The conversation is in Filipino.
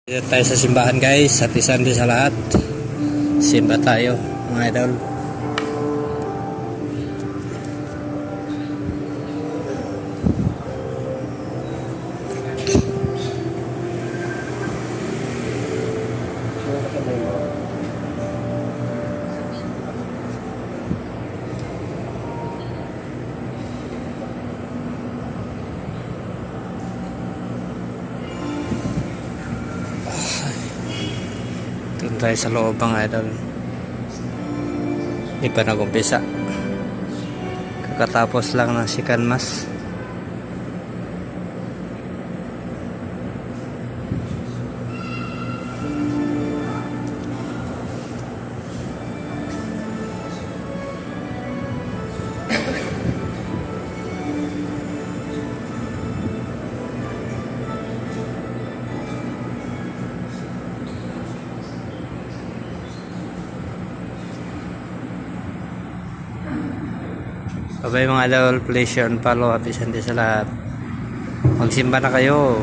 Dito tayo sa simbahan guys, Happy Sunday sa lahat. Simba tayo mga idol. Doon tayo sa loob mga idol. Hindi pa nag-umpisa. Kakatapos lang ng Sikan Mass. Bye mga idol, please share and follow. Happy Sunday sa lahat. Magsimba na kayo.